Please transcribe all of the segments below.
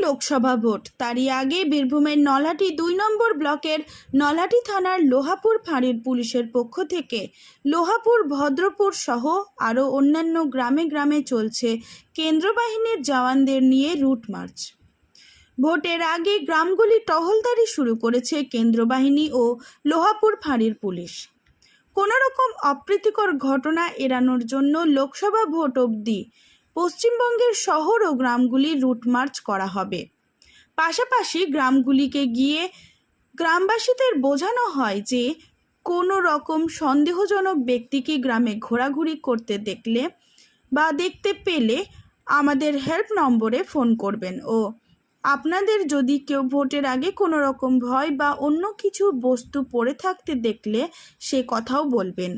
Lok Sabha vote, তারই আগে বীরভূমের নলহাটি ২ নম্বর ব্লকের নলহাটি থানার লোহাপুর ফাঁড়ির পুলিশের পক্ষ থেকে লোহাপুর, ভদ্রপুর সহ আরও অন্যান্য গ্রামে গ্রামে চলছে কেন্দ্র বাহিনীর জওয়ানদের নিয়ে রুট মার্চ। ভোটের আগে গ্রামগুলি টহলদারি শুরু করেছে কেন্দ্র বাহিনী ও লোহাপুর ফাঁড়ির পুলিশ। কোনো রকম অপ্রীতিকর ঘটনা এড়ানোর জন্য লোকসভা ভোট অবধি পশ্চিমবঙ্গের শহর ও গ্রামগুলি রুট মার্চ করা হবে। পাশাপাশি গ্রামগুলিকে গিয়ে গ্রামবাসীদের বোঝানো হয় যে কোনো রকম সন্দেহজনক ব্যক্তিকে গ্রামে ঘোরাঘুরি করতে দেখলে বা দেখতে পেলে আমাদের হেল্প নম্বরে ফোন করবেন ও আপনাদের যদি কেউ ভোটের আগে কোনো রকম ভয় বা অন্য কিছু বস্তু পড়ে থাকতে দেখলে সে কথাও বলবেন।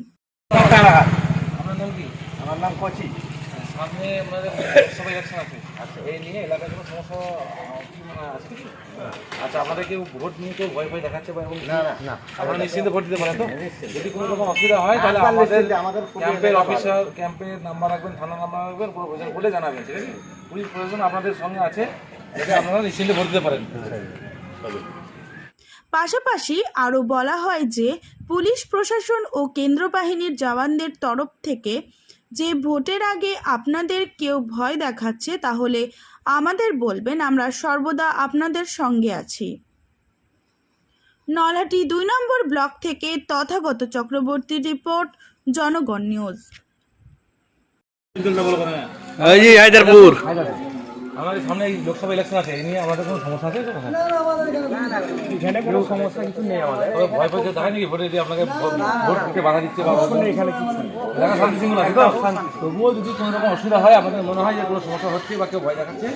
আমার নাম কচি। সামনে আমাদের সবাই ইলেকশন আছে। আচ্ছা, এই নিয়ে এলাকায় কোনো সমস্যা কি মনে আছে কি? আচ্ছা, আমাদের কেউ ভোট নিয়ে কেউ ভয় ভয় দেখাচ্ছে বা এবং না আপনারা নিশ্চিন্তে ভোট দিতে পারেন তো? যদি কোনো রকম অসুবিধা হয় তাহলে আমাদের ক্যাম্পের অফিসার, ক্যাম্পের নাম্বার রাখবেন, থানার নাম্বার রাখবেন, পুরো প্রচার বলে জানাবেন, ঠিক আছে? পুলিশ প্রশাসন আপনাদের সঙ্গে আছে, যাতে আপনারা নিশ্চিন্তে ভোট দিতে পারেন। পাশাপাশি আরও বলা হয় যে পুলিশ প্রশাসন ও কেন্দ্র বাহিনীর জওয়ানদের তরফ থেকে যে ভোটের আগে আপনাদের কেউ ভয় দেখাচ্ছে তাহলে আমাদের বলবেন, আমরা সর্বদা আপনাদের সঙ্গে আছি। নলহাটি ২ নম্বর ব্লক থেকে তথাগত চক্রবর্তী রিপোর্ট, জনগণ নিউজ। হায়দারপুর আমাদের সামনে এই লোকসভা ইলেকশন আছে, এই নিয়ে আমাদের কোনো সমস্যা আছে? এখানে কোনো সমস্যা কিছু নেই আমাদের। ভয় ভয় দেখায় নাকি ভোটে দিয়ে আপনাকে ভোট দিতে বাধা দিচ্ছে বা এখানে কিছু নেই। এলাকা শান্তি শৃঙ্খলা আছে তো? তবুও যদি কোনো রকম অসুবিধা হয়, আমাদের মনে হয় যে কোনো সমস্যা হচ্ছে বা কেউ ভয় দেখাচ্ছে,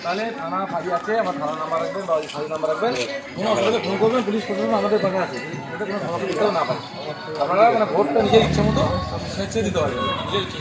তাহলে থানা ফাঁড়ি আছে, আমার থানার নাম্বার রাখবেন বা ফাঁড়ি নাম্বার রাখবেন, কোনো অসুবিধা ফোন করবেন, পুলিশ প্রশাসন আমাদের পাশে আছে, এটা কোনো সমস্যা দিতেও না পারে। আপনারা মানে ভোটটা নিজের ইচ্ছে মতো স্বেচ্ছায় দিতে পারবেন, নিজের ইচ্ছে।